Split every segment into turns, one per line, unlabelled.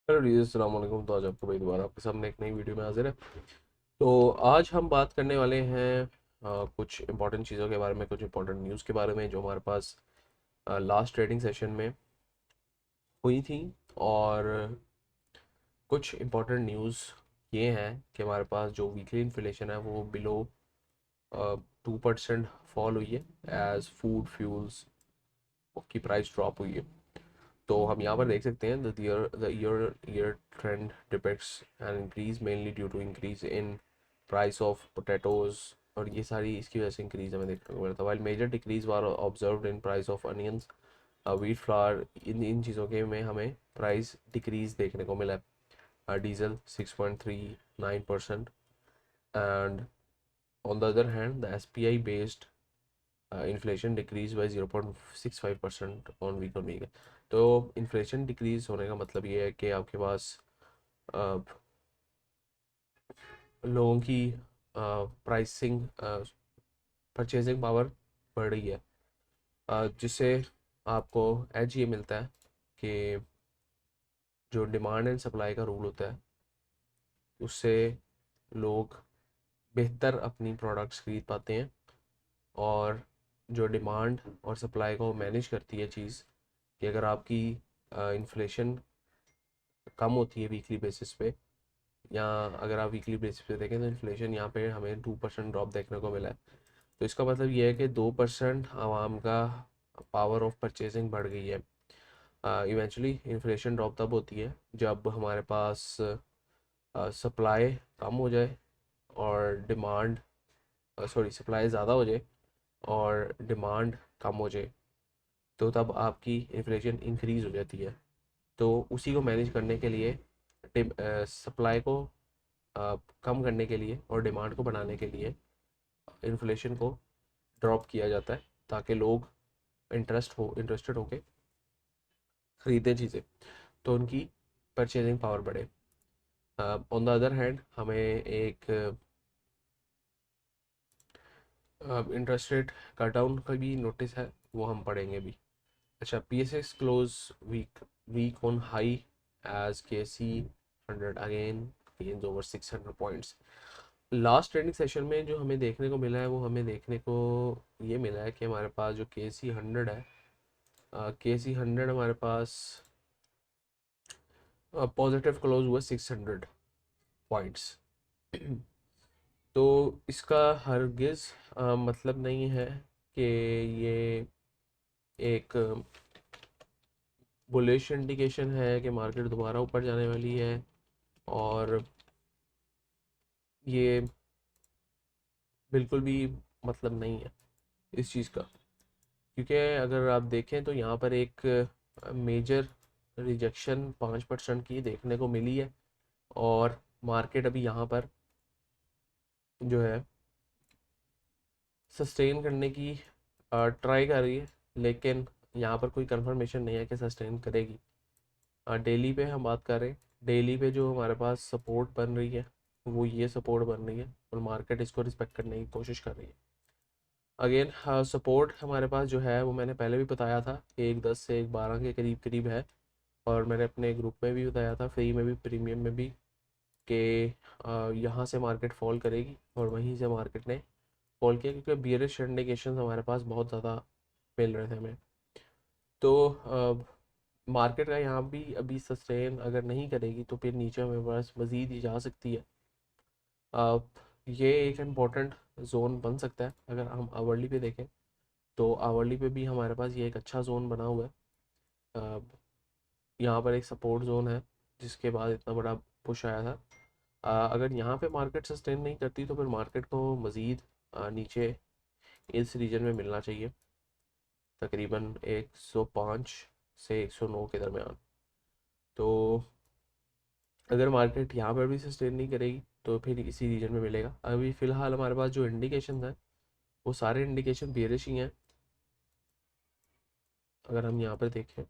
Hello जी, अस्सलाम वालेकुम। तो आज आपको भाई दोबारा आपके सामने एक नई वीडियो में हाजिर है। तो आज हम बात करने वाले हैं कुछ इंपॉर्टेंट चीज़ों के बारे में, कुछ इंपॉर्टेंट न्यूज़ के बारे में जो हमारे पास लास्ट ट्रेडिंग सेशन में हुई थी। और कुछ इंपॉर्टेंट न्यूज़ ये हैं कि हमारे पास जो वीकली इन्फ्लेशन है वो बिलो 2% फॉल हुई है एज फूड फ्यूल्स की प्राइस ड्रॉप हुई है। तो हम यहाँ पर देख सकते हैं the year trend depicts an increase mainly due to increase in price of potatoes. और ये सारी इसकी वजह से इंक्रीज हमें देखने को मिला था। While major decrease was observed in price of onions, wheat flour, इन चीज़ों के में हमें प्राइस डिक्रीज देखने को मिला है। Diesel 6.39%। And on the other hand the SPI based inflation decrease by 0.65% on week. तो इन्फ्लेशन डिक्रीज होने का मतलब ये है कि आपके पास अ, लोगों की प्राइसिंग परचेजिंग पावर बढ़ रही है, जिससे आपको एज ये मिलता है कि जो डिमांड एंड सप्लाई का रूल होता है उससे लोग बेहतर अपनी प्रोडक्ट्स खरीद पाते हैं। और जो डिमांड और सप्लाई को मैनेज करती है चीज़ कि अगर आपकी इन्फ्लेशन कम होती है वीकली बेसिस पे, या अगर आप वीकली बेसिस पे देखें तो इन्फ्लेशन यहाँ पे हमें 2% ड्रॉप देखने को मिला है। तो इसका मतलब ये है कि 2% आवाम का पावर ऑफ परचेजिंग बढ़ गई है। इवेंचुअली इन्फ्लेशन ड्रॉप तब होती है जब हमारे पास सप्लाई कम हो जाए और डिमांड, सॉरी, सप्लाई ज़्यादा हो जाए और डिमांड कम हो जाए, तो तब आपकी इन्फ्लेशन इंक्रीज हो जाती है। तो उसी को मैनेज करने के लिए सप्लाई को कम करने के लिए और डिमांड को बढ़ाने के लिए इन्फ्लेशन को ड्रॉप किया जाता है, ताकि लोग इंटरेस्टेड होके खरीदें चीज़ें, तो उनकी परचेजिंग पावर बढ़े। ऑन द अदर हैंड हमें एक इंटरेस्ट रेट कट डाउन का भी नोटिस है, वो हम पढ़ेंगे भी। अच्छा, PSX close week week on high as KC 100 again gains over 600 points. Last trading session में जो हमें देखने को मिला है वो हमें देखने को ये मिला है कि हमारे पास जो KC 100 है, KC 100 हमारे पास पॉजिटिव क्लोज हुआ 600 पॉइंट्स। तो इसका हरगिज़ मतलब नहीं है कि ये एक बुलिश इंडिकेशन है कि मार्केट दोबारा ऊपर जाने वाली है। और ये बिल्कुल भी मतलब नहीं है इस चीज़ का, क्योंकि अगर आप देखें तो यहाँ पर एक मेजर रिजेक्शन 5% की देखने को मिली है। और मार्केट अभी यहाँ पर जो है सस्टेन करने की ट्राई कर रही है, लेकिन यहाँ पर कोई कंफर्मेशन नहीं है कि सस्टेन करेगी। डेली पे हम बात करें, डेली पे जो हमारे पास सपोर्ट बन रही है वो ये सपोर्ट बन रही है और मार्केट इसको रिस्पेक्ट करने की कोशिश कर रही है। अगेन सपोर्ट हमारे पास जो है वो मैंने पहले भी बताया था कि 1.10 से 1.12 के करीब करीब है। और मैंने अपने ग्रुप में भी बताया था, फ्री में भी प्रीमियम में भी, कि यहाँ से मार्केट फॉल करेगी। और वहीं से मार्केट ने फॉल किया क्योंकि बियरिश इंडिकेशन हमारे पास बहुत ज़्यादा मिल रहे थे हमें। तो मार्केट का यहाँ भी अभी सस्टेन अगर नहीं करेगी तो फिर नीचे हमें बस मज़ीद ही जा सकती है। अ, ये एक इम्पोर्टेंट जोन बन सकता है अगर हम आवरली पे देखें। तो आवरली पे भी हमारे पास ये एक अच्छा जोन बना हुआ है। अ, यहाँ पर एक सपोर्ट जोन है जिसके बाद इतना बड़ा पुश आया था। अगर यहाँ पे मार्केट सस्टेन नहीं करती तो फिर मार्केट को मज़ीद नीचे इस रीजन में मिलना चाहिए, तकरीबन 105 से 109 के दरमियान। तो अगर मार्केट यहाँ पर भी सस्टेन नहीं करेगी तो फिर इसी रीजन में मिलेगा। अभी फ़िलहाल हमारे पास जो इंडिकेशन है वो सारे इंडिकेशन बेरिश ही हैं। अगर हम यहाँ पर देखें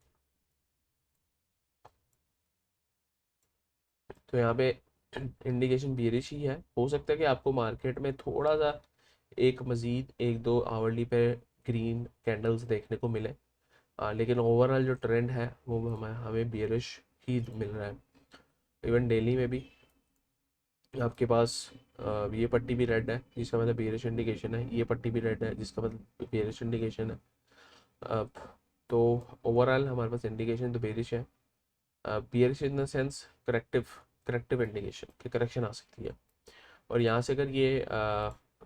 तो यहाँ पे इंडिकेशन बेरिश ही है। हो सकता है कि आपको मार्केट में थोड़ा सा एक मज़ीद एक दो आवरली पे ग्रीन कैंडल्स देखने को मिले, लेकिन ओवरऑल जो ट्रेंड है वो हमें हमें बेरिश ही मिल रहा है। इवन दिल्ली में भी आपके पास ये पट्टी भी रेड है जिसका मतलब बेयरिश इंडिकेशन है, ये पट्टी भी रेड है जिसका मतलब बेयरिश इंडिकेशन है। अब तो ओवरऑल हमारे पास इंडिकेशन तो बेयरिश है, bearish in the sense corrective, corrective indication कि करेक्शन आ सकती है। और यहाँ से अगर ये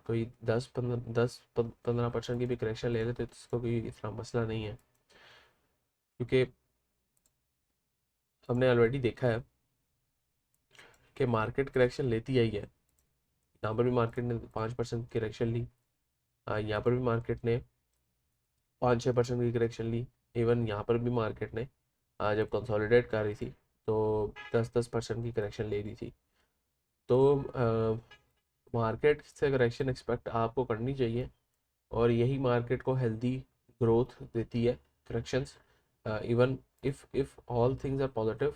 कोई 10-15% की भी करेक्शन ले रहे तो इसको कोई इतना मसला नहीं है, क्योंकि हमने ऑलरेडी देखा है कि मार्केट करेक्शन लेती आई है। यहाँ पर भी मार्केट ने 5% की करेक्शन ली, यहाँ पर भी मार्केट ने 5-6% की करेक्शन ली। इवन यहाँ पर भी मार्केट ने जब कंसोलिडेट कर रही थी तो 10-10% की करेक्शन ले रही थी। तो मार्केट से करेक्शन एक्सपेक्ट आपको करनी चाहिए और यही मार्केट को हेल्दी ग्रोथ देती है corrections. Even if all things are positive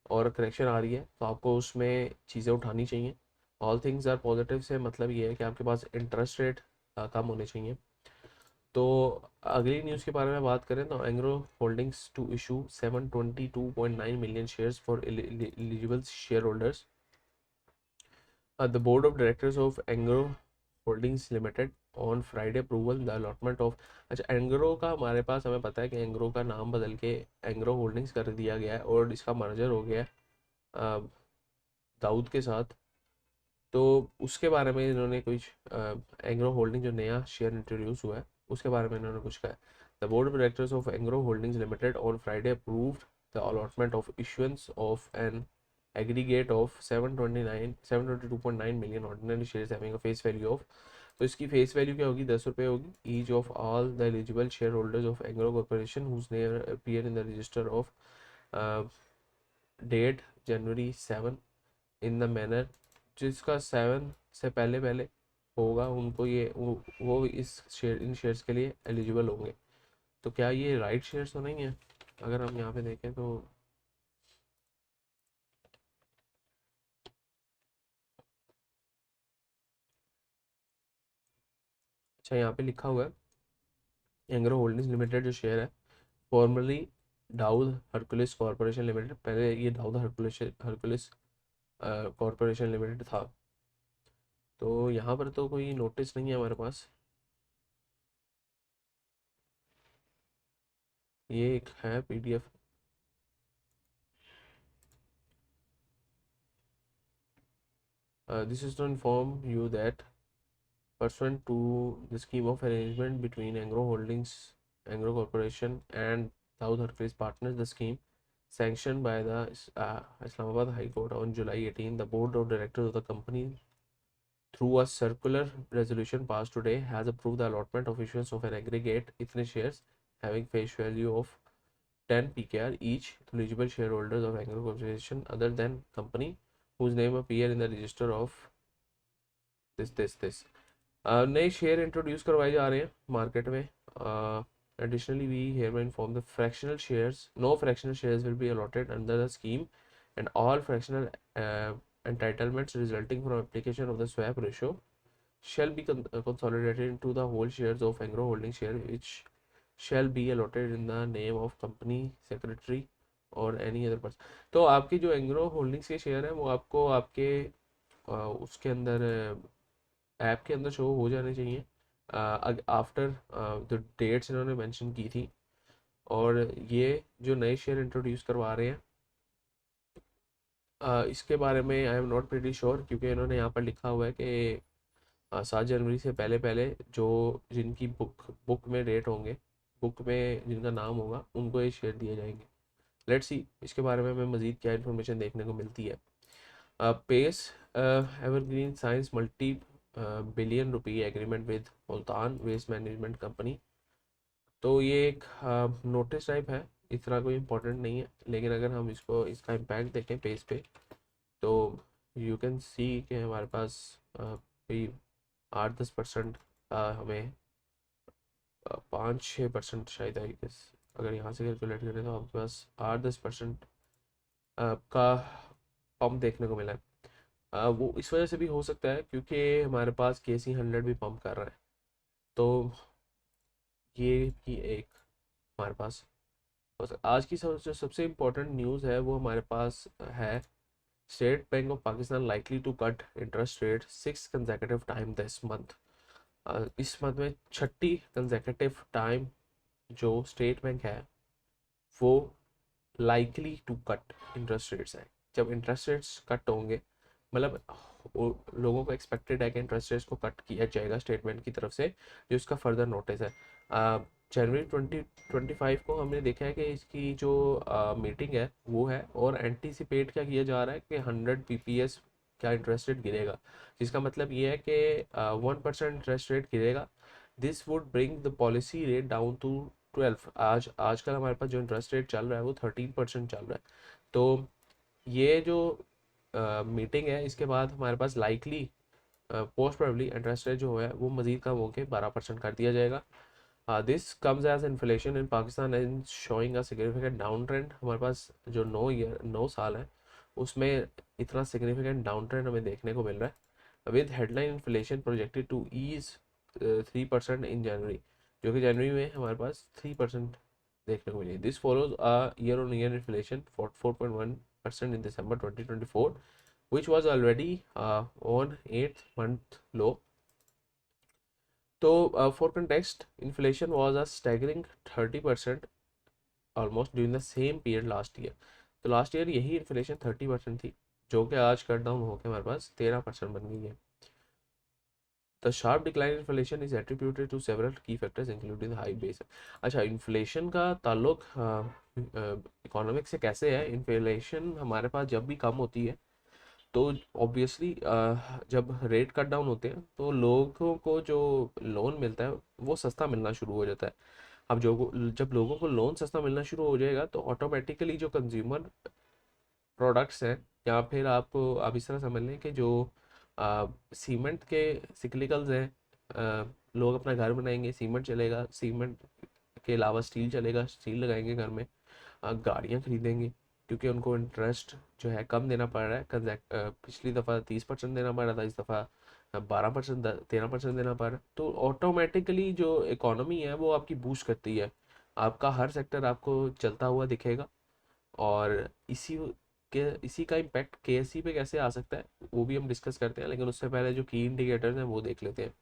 और करेक्शन आ रही है तो आपको उसमें चीज़ें उठानी चाहिए। ऑल थिंग्स आर पॉजिटिव से मतलब ये है कि आपके पास इंटरेस्ट रेट कम होने चाहिए। तो अगली न्यूज़ के बारे में बात करें तो Engro holdings to issue 722.9 million shares for eligible share holders. The board of directors of Angro Holdings Limited on Friday approval the allotment of, अच्छा एंग्रो का हमारे पास हमें पता है कि एंग्रो का नाम बदल के एंग्रो होल्डिंग्स कर दिया गया है और इसका मर्जर हो गया है दाऊद के साथ। तो उसके बारे में इन्होंने कुछ एंग्रो होल्डिंग जो नया शेयर इंट्रोड्यूस हुआ है उसके बारे में इन्होंने कुछ कहा। The board of directors of Engro holdings limited on Friday approved the allotment of issuance of an aggregate of 722.9 million ordinary shares having a face value of, तो इसकी फेस वैल्यू क्या होगी, 10 रुपये होगी। Each of all the eligible share holders of Engro corporation whose name appear in the register of date January 7 in the manner, जिसका 7 से पहले पहले होगा उनको ये वो इस शेयर इन शेयर्स के लिए एलिजिबल होंगे। तो क्या ये राइट शेयर्स तो नहीं है? अगर हम यहाँ पे देखें तो अच्छा यहाँ पे लिखा हुआ है एंग्रो होल्डिंग्स लिमिटेड जो शेयर है formerly Dawood Hercules corporation limited, पहले ये दाऊद हरकुलिस कॉरपोरेशन लिमिटेड था। तो यहाँ पर तो कोई नोटिस नहीं है हमारे पास, ये एक है PDF. This is to inform you that pursuant to the scheme of arrangement between Angro Holdings, Angro Corporation and Dawood Hercules Partners, the scheme sanctioned by the Islamabad High Court on July 18, the board of directors of the company through a circular resolution passed today has approved the allotment of issuance of an aggregate equity shares having face value of 10 PKR each to eligible shareholders of Angro Corporation other than company whose name appear in the register of this नए share introduce करवाए जा रहे हैं market में। Additionally we herein inform the fractional shares, no fractional shares will be allotted under the scheme and all fractional entitlements resulting from application of the swap ratio shall be consolidated into the whole shares of Angro Holding share which shall be allotted in the name of company secretary और any other person। तो आपके जो Engro holdings के share हैं वो आपको आपके उसके अंदर ऐप के अंदर शो हो जाने चाहिए आफ्टर द डेट्स इन्होंने मेंशन की थी। और ये जो नए शेयर इंट्रोड्यूस करवा रहे हैं इसके बारे में I am not pretty sure, क्योंकि इन्होंने यहाँ पर लिखा हुआ है कि 7 जनवरी से पहले पहले जो जिनकी बुक में रेट होंगे, बुक में जिनका नाम होगा उनको ये शेयर दिए जाएंगे। लेट्स सी इसके बारे में हमें मज़ीद क्या इन्फॉर्मेशन देखने को मिलती है। Pace evergreen science multi billion rupee agreement with Multan waste management company. तो ये एक नोटिस टाइप है, इतना कोई इम्पोर्टेंट नहीं है, लेकिन अगर हम इसका इम्पैक्ट देखें पेज पे तो यू कैन सी कि हमारे पास कोई 8-10% हमें 5-6% शायद आई गेस, अगर यहाँ से कैलकुलेट करें तो आपके पास 8-10% का पंप देखने को मिला है। वो इस वजह से भी हो सकता है क्योंकि हमारे पास KC 100 भी पंप कर रहा है। तो ये भी एक हमारे पास आज की जो सबसे इम्पोर्टेंट न्यूज़ है वो हमारे पास है state bank of Pakistan likely to cut interest rate 6 consecutive time this month. इस मंथ में छठी कंसेक्यूटिव टाइम जो स्टेट बैंक है वो likely to cut interest rates है। जब इंटरेस्ट रेट्स कट होंगे, मतलब लोगों को एक्सपेक्टेड है कि इंटरेस्ट रेट्स को कट किया जाएगा स्टेटमेंट की तरफ से, जो इसका फर्दर नोटिस है। जनवरी 2025 को हमने देखा है कि इसकी जो मीटिंग है वो है, और एंटीसिपेट क्या किया जा रहा है कि 100 bps का इंटरेस्ट रेट गिरेगा, जिसका मतलब ये है कि 1% इंटरेस्ट रेट गिरेगा। This would bring the policy rate down to 12। आजकल हमारे पास जो इंटरेस्ट रेट चल रहा है वो 13% चल रहा है। तो ये जो मीटिंग है इसके बाद हमारे पास likely post probably interest rate जो है वो मजीद कम होकर 12% कर दिया जाएगा। This comes as inflation in Pakistan and showing a significant down trend. हमारे पास जो 9 साल है उसमें इतना सिग्निफिकेंट डाउन ट्रेंड हमें देखने को मिल रहा है, with headline inflation projected to ease 3% in January, जो कि जनवरी में हमारे पास 3% देखने को मिली। This follows a year on year inflation 4.1% in December 2024, which was already on 8th month low. So, for context, inflation was a staggering 30% almost during the same period last year. तो लास्ट ईयर यही inflation 30% थी, जो कि आज cut down होकर हमारे पास 13% बन गई है। The sharp decline in inflation is attributed to several key factors including the high base। अच्छा, इन्फ्लेशन का ताल्लुक इकोनॉमिक से कैसे है? इन्फ्लेशन हमारे पास जब भी कम होती है तो ऑब्वियसली जब रेट कट डाउन होते हैं तो लोगों को जो लोन मिलता है वो सस्ता मिलना शुरू हो जाता है। अब जब लोगों को लोन सस्ता मिलना शुरू हो जाएगा तो ऑटोमेटिकली जो कंज्यूमर प्रोडक्ट्स हैं, या फिर आप इस तरह समझ लें कि जो सीमेंट के सिक्लिकल्स हैं, लोग अपना घर बनाएंगे, सीमेंट चलेगा, सीमेंट के अलावा स्टील चलेगा, स्टील लगाएंगे घर में, गाड़ियाँ खरीदेंगे, क्योंकि उनको इंटरेस्ट जो है कम देना पड़ रहा है। पिछली दफ़ा 30% देना पड़ रहा था, इस दफ़ा 12% 13% देना पड़ रहा है। तो ऑटोमेटिकली जो इकोनॉमी है वो आपकी बूस्ट करती है, आपका हर सेक्टर आपको चलता हुआ दिखेगा। और इसी का इम्पैक्ट केएससी पे कैसे आ सकता है वो भी हम डिस्कस करते हैं, लेकिन उससे पहले जो की इंडिकेटर्स हैं वो देख लेते हैं।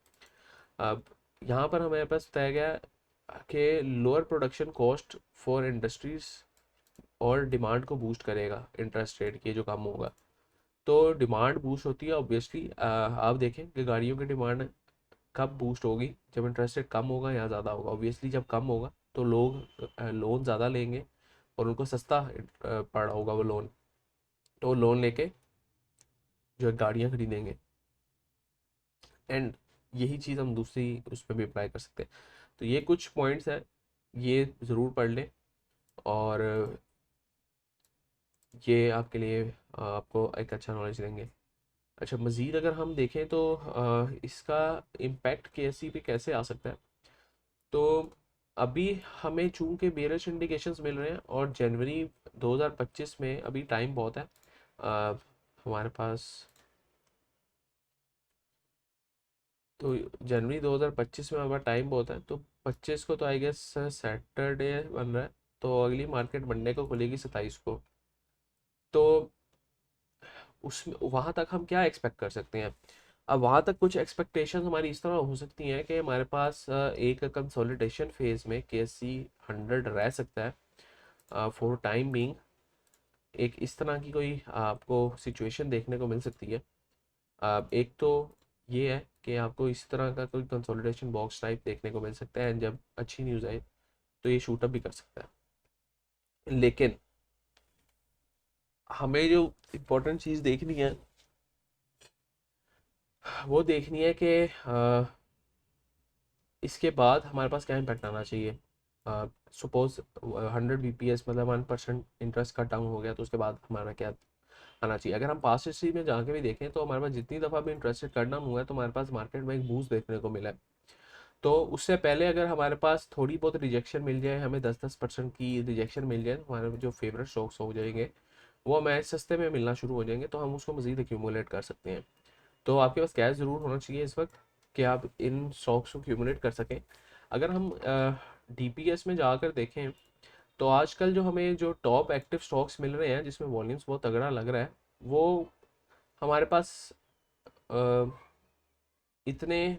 अब यहाँ पर हमारे पास बताया गया कि lower production cost for industries और डिमांड को बूस्ट करेगा इंटरेस्ट रेट की जो कम होगा। तो डिमांड बूस्ट होती है ऑब्वियसली। आप देखें कि गाड़ियों की डिमांड कब बूस्ट होगी? जब इंटरेस्ट रेट कम होगा या ज़्यादा होगा। ऑब्वियसली जब कम होगा तो लोग लोन ज़्यादा लेंगे और उनको सस्ता पड़ रहा होगा वो लोन, तो लोन लेके जो है गाड़ियाँ खरीदेंगे। एंड यही चीज़ हम दूसरी उस पर भी अप्लाई कर सकते हैं। तो ये कुछ पॉइंट्स हैं, ये ज़रूर पढ़ लें, और ये आपके लिए आपको एक अच्छा नॉलेज देंगे। अच्छा, मज़ीद अगर हम देखें तो इसका इम्पैक्ट केएससी पे कैसे आ सकता है? तो अभी हमें चूंकि बेरिश इंडिकेशंस मिल रहे हैं और जनवरी 2025 में अभी टाइम बहुत है, हमारे पास तो जनवरी 2025 में हमारा टाइम बहुत है। तो 25 को तो आई गेस सैटरडे बन रहा है, तो अगली मार्केट मंडे को खुलेगी 27 को। तो उसमें वहाँ तक हम क्या एक्सपेक्ट कर सकते हैं? अब वहाँ तक कुछ एक्सपेक्टेशंस हमारी इस तरह हो सकती हैं कि हमारे पास एक कंसोलिडेशन फेज में केएससी 100 रह सकता है फॉर टाइम बीइंग। एक इस तरह की कोई आपको सिचुएशन देखने को मिल सकती है। एक तो ये है कि आपको इस तरह का कोई कंसोलिडेशन बॉक्स टाइप देखने को मिल सकता है, एंड जब अच्छी न्यूज़ आए तो ये शूट अप भी कर सकता है। लेकिन हमें जो इम्पोर्टेंट चीज़ देखनी है वो देखनी है कि इसके बाद हमारे पास क्या इम्पैक्ट आना चाहिए। सपोज 100 bps मतलब 1% इंटरेस्ट कट डाउन हो गया, तो उसके बाद हमारा क्या आना चाहिए? अगर हम पास्ट हिस्ट्री में जाके भी देखें तो हमारे पास जितनी दफ़ा भी इंटरेस्ट रेट कट डाउन हुआ है तो हमारे पास मार्केट में एक बूस्ट देखने को मिला है। तो उससे पहले अगर हमारे पास थोड़ी बहुत रिजेक्शन मिल जाए, हमें 10% की रिजेक्शन मिल जाए, तो हमारे जो फेवरेट स्टॉक्स हो जाएंगे वो हमें सस्ते में मिलना शुरू हो जाएंगे, तो हम उसको मज़ीद एक्यूमुलेट कर सकते हैं। तो आपके पास कैश ज़रूर होना चाहिए इस वक्त कि आप इन स्टॉक्स को एक्यूमुलेट कर सकें। अगर हम डीपीएस में जाकर देखें तो आजकल जो हमें जो टॉप एक्टिव स्टॉक्स मिल रहे हैं जिसमें वॉल्यूम्स बहुत तगड़ा लग रहा है, वो हमारे पास अ, इतने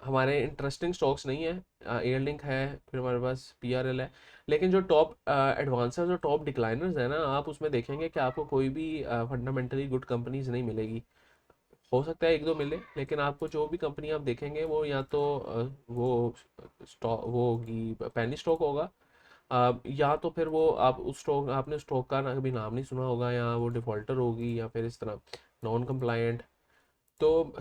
हमारे इंटरेस्टिंग स्टॉक्स नहीं है। एयरलिंक है, फिर हमारे पास पीआरएल है, लेकिन जो टॉप एडवांसर्स और टॉप डिक्लाइनर्स है ना, आप उसमें देखेंगे कि आपको कोई भी फंडामेंटली गुड कंपनीज नहीं मिलेगी। हो सकता है एक दो मिले, लेकिन आपको जो भी कंपनी आप देखेंगे वो या तो वो स्टॉक वो होगी पैनी स्टॉक होगा, या तो फिर वो आप उस स्टॉक आपने स्टॉक का ना कभी नाम नहीं सुना होगा, या वो डिफॉल्टर होगी, या फिर इस तरह नॉन कंप्लायंट। तो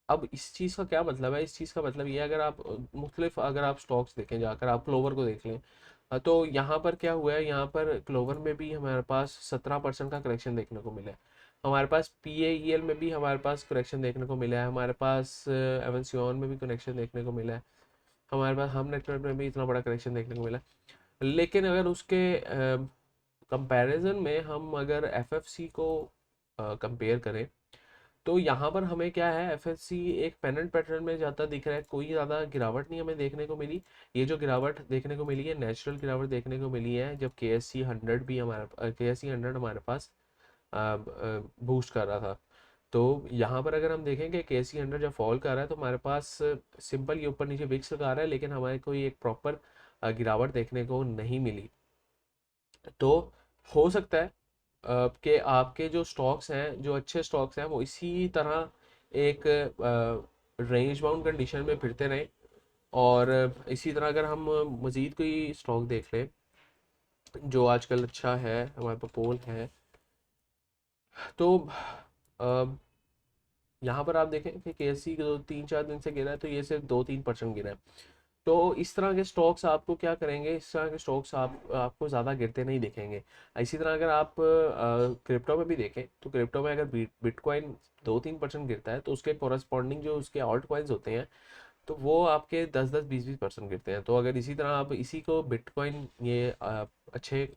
अब इस चीज़ का क्या मतलब है? इस चीज़ का मतलब ये है, अगर आप मुख्तलिफ अगर आप स्टॉक्स देखें, जाकर आप क्लोवर को देख लें, तो यहाँ पर क्या हुआ है, यहाँ पर क्लोवर में भी हमारे पास 17% का करेक्शन देखने को मिला है। हमारे पास PAEL में भी हमारे पास करेक्शन देखने को मिला है, हमारे पास एवेंसियन में भी करेक्शन देखने को मिला है, हमारे पास हम नेटवर्क में भी इतना बड़ा करेक्शन देखने को मिला है। लेकिन अगर उसके कंपैरिजन में हम अगर FFC को कंपेयर करें, तो यहाँ पर हमें क्या है, FFC एक पेनेंट पैटर्न में जाता दिख रहा है, कोई ज़्यादा गिरावट नहीं हमें देखने को मिली। ये जो गिरावट देखने को मिली है, नेचुरल गिरावट देखने को मिली है, जब KSE 100 भी हमारे KSE 100 हमारे पास बूस्ट कर रहा था। तो यहाँ पर अगर हम देखें कि KSE 100 जब फॉल कर रहा है, तो हमारे पास सिंपल ये ऊपर नीचे विक्स लगा रहा है, लेकिन हमारे कोई एक प्रॉपर गिरावट देखने को नहीं मिली। तो हो सकता है कि आपके जो स्टॉक्स हैं, जो अच्छे स्टॉक्स हैं, वो इसी तरह एक रेंज बाउंड कंडीशन में फिरते रहें। और इसी तरह अगर हम मज़ीद कोई स्टॉक देख लें जो आजकल अच्छा है, हमारे पास पोल है, तो अ, यहाँ पर आप देखें कि KSE दो तीन चार दिन से गिरा है, तो ये सिर्फ 2-3% गिरा है। तो इस तरह के स्टॉक्स आपको क्या करेंगे, इस तरह के स्टॉक्स आपको ज़्यादा गिरते नहीं दिखेंगे। इसी तरह अगर आप क्रिप्टो में भी देखें, तो क्रिप्टो में अगर बिटकॉइन 2-3% गिरता है, तो उसके कोरस्पॉन्डिंग जो उसके ऑल्ट कॉइन्स होते हैं, तो वो आपके 10-10 20-20% गिरते हैं। तो अगर इसी तरह आप इसी को बिटकॉइन ये अच्छे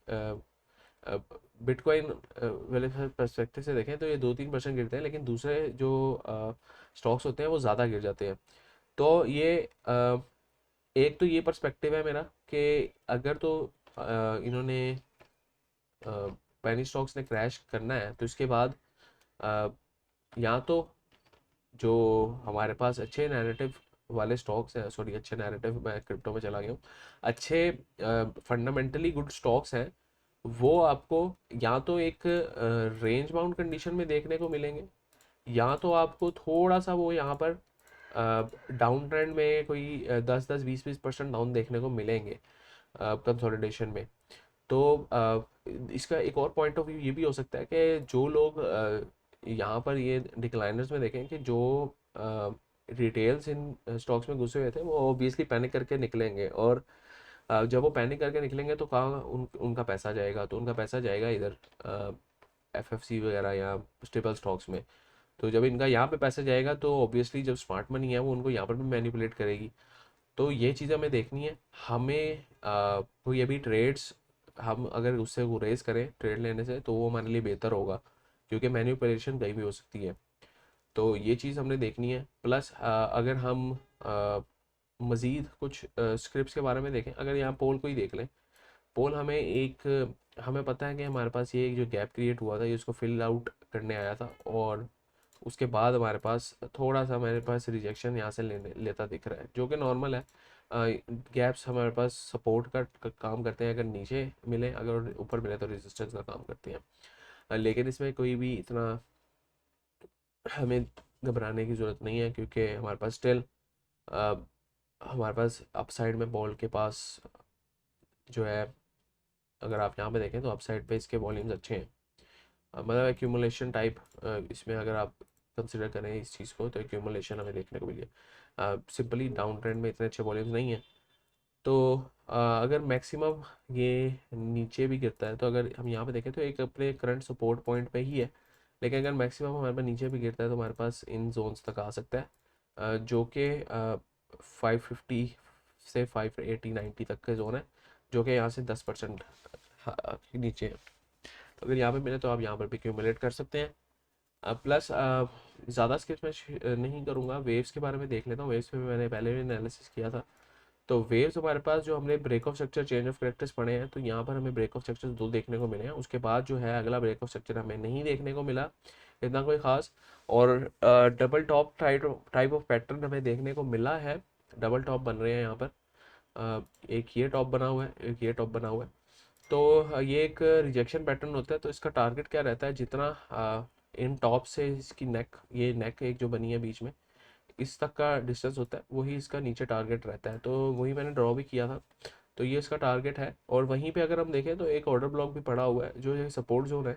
बिटकॉइन वाले पर्सपेक्टिव से देखें, तो ये 2-3% गिरते हैं, लेकिन दूसरे जो स्टॉक्स होते हैं वो ज़्यादा गिर जाते हैं। तो ये एक तो ये पर्सपेक्टिव है मेरा कि अगर तो इन्होंने पेनी स्टॉक्स ने क्रैश करना है, तो इसके बाद अ, या तो जो हमारे पास अच्छे नैरेटिव वाले स्टॉक्स हैं, सॉरी अच्छे नैरेटिव, मैं क्रिप्टो में चला गया हूँ, अच्छे फंडामेंटली गुड स्टॉक्स हैं, वो आपको या तो एक रेंज बाउंड कंडीशन में देखने को मिलेंगे, या तो आपको थोड़ा सा वो यहाँ पर डाउन ट्रेंड में कोई 10-10 20-20% डाउन देखने को मिलेंगे कंसोलिडेशन में। तो इसका एक और पॉइंट ऑफ व्यू ये भी हो सकता है कि जो लोग यहाँ पर ये डिक्लाइनर्स में देखें कि जो रिटेल्स इन स्टॉक्स में घुसे हुए थे, वो ऑब्वियसली पैनिक करके निकलेंगे, और जब वो पैनिक करके निकलेंगे तो कहाँ उनका पैसा जाएगा, तो उनका पैसा जाएगा इधर FFC वगैरह या स्टेबल स्टॉक्स में। तो जब इनका यहाँ पे पैसा जाएगा, तो ऑब्वियसली जब स्मार्ट मनी है वो उनको यहाँ पर भी मैनिपुलेट करेगी। तो ये चीज़ हमें देखनी है। हमें कोई अभी ट्रेड्स हम अगर उससे वो रेस करें ट्रेड लेने से, तो वो हमारे लिए बेहतर होगा, क्योंकि मैनिपुलेशन कहीं भी हो सकती है। तो ये चीज़ हमने देखनी है। प्लस अगर हम मज़ीद कुछ स्क्रिप्ट्स के बारे में देखें, अगर यहाँ पोल को ही देख लें, पोल हमें पता है कि हमारे पास ये एक जो गैप क्रिएट हुआ था, ये उसको फिल आउट करने आया था, और उसके बाद हमारे पास थोड़ा सा मेरे पास रिजेक्शन यहाँ से लेने लेता दिख रहा है, जो कि नॉर्मल है। गैप्स हमारे पास सपोर्ट का काम करते हैं, अगर नीचे मिले, अगर ऊपर मिले तो रेजिस्टेंस का काम करते हैं। लेकिन इसमें कोई भी इतना हमें घबराने की ज़रूरत नहीं है, क्योंकि हमारे पास स्टिल हमारे पास अपसाइड में बॉल के पास जो है, अगर आप यहाँ पे देखें तो अपसाइड पे इसके वॉल्यूम्स अच्छे हैं। मतलब एक्यूमुलेशन टाइप, इसमें अगर आप कंसिडर करें इस चीज़ को, तो एक्यूमुलेशन हमें देखने को मिली है। सिंपली डाउन ट्रेंड में इतने अच्छे वॉल्यूम्स नहीं है। तो अगर मैक्सिमम ये नीचे भी गिरता है, तो अगर हम यहाँ पे देखें तो एक अपने करंट सपोर्ट पॉइंट पे ही है, लेकिन अगर मैक्सिमम हमारे पास नीचे भी गिरता है, तो हमारे पास इन जोन्स तक आ सकता है, जो कि 550 से 580-90 तक के जोन है, जो कि यहाँ से 10% नीचे है। तो अगर यहाँ पे मिले तो आप यहाँ पर भी क्यूमुलेट कर सकते हैं। प्लस ज़्यादा स्किप्स मैं नहीं करूँगा, वेव्स के बारे में देख लेता हूँ। वेव्स पे मैंने पहले भी एनालिसिस किया था, तो वेव्स हमारे पास जो हमने break of structure change of characters पढ़े हैं, तो यहाँ पर हमें ब्रेक ऑफ स्ट्रक्चर 2 देखने को मिले हैं। उसके बाद जो है अगला ब्रेक ऑफ स्ट्रक्चर हमें नहीं देखने को मिला इतना कोई ख़ास। और double top type of pattern हमें देखने को मिला है। डबल टॉप बन रहे हैं यहाँ पर। एक ये टॉप बना हुआ है, एक ये टॉप बना हुआ है। तो ये एक रिजेक्शन पैटर्न होता है। तो इसका टारगेट क्या रहता है, जितना इन टॉप से इसकी नेक, ये नेक एक जो बनी है बीच में, इस तक का डिस्टेंस होता है, वही इसका नीचे टारगेट रहता है। तो वही मैंने ड्रॉ भी किया था। तो ये इसका टारगेट है। और वहीं पे अगर हम देखें तो एक ऑर्डर ब्लॉक भी पड़ा हुआ है, जो ये सपोर्ट जोन है,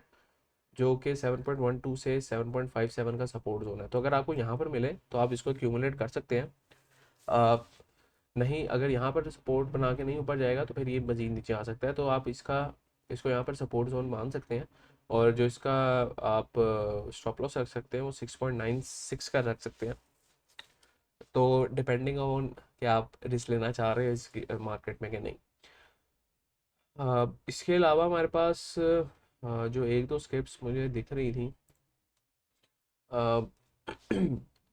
जो कि 7.12 से 7.57 का सपोर्ट जोन है। तो अगर आपको यहाँ पर मिले तो आप इसको एक्यूमुलेट कर सकते हैं। नहीं, अगर यहाँ पर सपोर्ट बना के नहीं ऊपर जाएगा तो फिर ये मजीद नीचे आ सकता है। तो आप इसको यहाँ पर सपोर्ट जोन मान सकते हैं। और जो इसका आप स्टॉप लॉस रख सकते हैं वो 6.96 का रख सकते हैं। तो डिपेंडिंग ऑन कि आप रिस्क लेना चाह रहे हैं इसकी मार्केट में कि नहीं। इसके अलावा हमारे पास जो एक दो स्क्रिप्ट्स मुझे दिख रही थी, अ,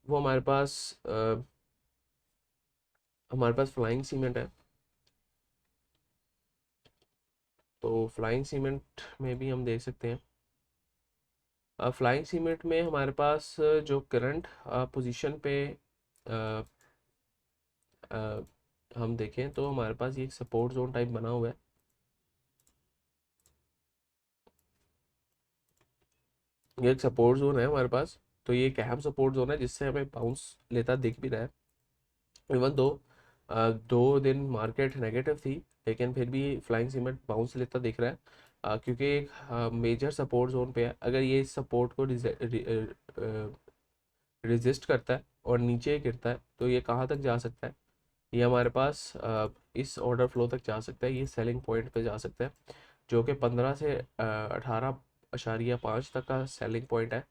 वो हमारे पास फ्लाइंग सीमेंट है। तो फ्लाइंग सीमेंट में भी हम देख सकते हैं। फ्लाइंग सीमेंट में हमारे पास जो करंट पोजीशन पे अ, अ, हम देखें तो हमारे पास ये एक सपोर्ट जोन टाइप बना हुआ है। ये एक सपोर्ट जोन है हमारे पास। तो ये एक अहम सपोर्ट जोन है जिससे हमें बाउंस लेता दिख भी रहा है। इवन दो 2 दिन मार्केट नेगेटिव थी, लेकिन फिर भी फ्लाइंग सीमेंट बाउंस लेता दिख रहा है। क्योंकि एक मेजर सपोर्ट जोन पे है। अगर ये इस सपोर्ट को रेजिस्ट करता है और नीचे गिरता है तो ये कहाँ तक जा सकता है, ये हमारे पास इस ऑर्डर फ्लो तक जा सकता है। ये सेलिंग पॉइंट पे जा सकता है, जो कि 15 से 18.5 तक का सेलिंग पॉइंट है।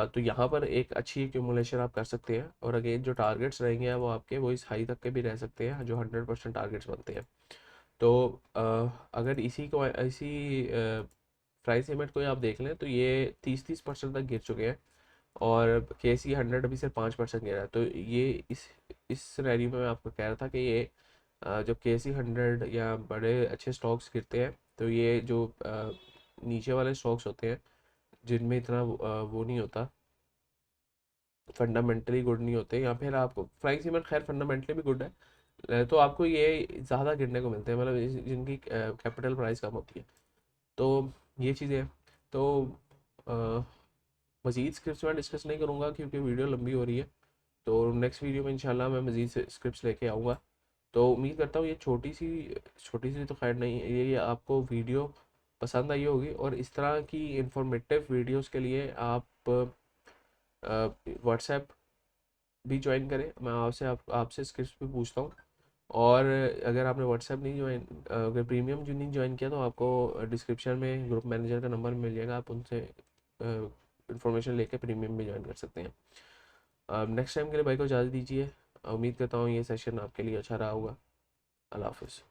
तो यहाँ पर एक अच्छी एक्यूमुलेशन आप कर सकते हैं। और अगेन जो टारगेट्स रहेंगे वो आपके वो इस हाई तक के भी रह सकते हैं, जो 100% टारगेट्स बनते हैं। तो अगर इसी प्राइस लिमिट को आप देख लें तो ये 30% तक गिर चुके हैं। और KC 100 अभी सिर्फ 5% गिरा है। तो ये इस सिनेरियो में मैं आपको कह रहा था कि ये जब KC 100 या बड़े अच्छे स्टॉक्स गिरते हैं तो ये जो नीचे वाले स्टॉक्स होते हैं जिनमें इतना वो नहीं होता, फंडामेंटली गुड नहीं होते, या फिर आपको फ्लाइंग सीमेंट खैर फंडामेंटली भी गुड है, तो आपको ये ज़्यादा गिरने को मिलते हैं, मतलब जिनकी कैपिटल प्राइस कम होती है। तो ये चीज़ें हैं। तो मज़ीद स्क्रिप्ट्स मैं डिस्कस नहीं करूँगा क्योंकि वीडियो लंबी हो रही है। तो नेक्स्ट वीडियो में इंशाल्लाह मैं मज़ीद से स्क्रिप्ट्स लेके आऊँगा। तो उम्मीद करता हूँ ये छोटी सी तो खैर नहीं है, ये आपको वीडियो पसंद आई होगी। और इस तरह की इंफॉर्मेटिव वीडियोस के लिए आप व्हाट्सएप भी ज्वाइन करें। मैं आपसे स्क्रिप्ट भी पूछता हूँ। और अगर आपने व्हाट्सएप नहीं ज्वाइन, अगर प्रीमियम जो नहीं ज्वाइन किया तो आपको डिस्क्रिप्शन में ग्रुप मैनेजर का नंबर मिल जाएगा, आप उनसे इंफॉर्मेशन लेके प्रीमियम भी ज्वाइन कर सकते हैं। नेक्स्ट टाइम के लिए भाई को इजाज़त दीजिए। उम्मीद करता हूँ ये सेशन आपके लिए अच्छा रहा होगा। अल्लाह हाफिज़।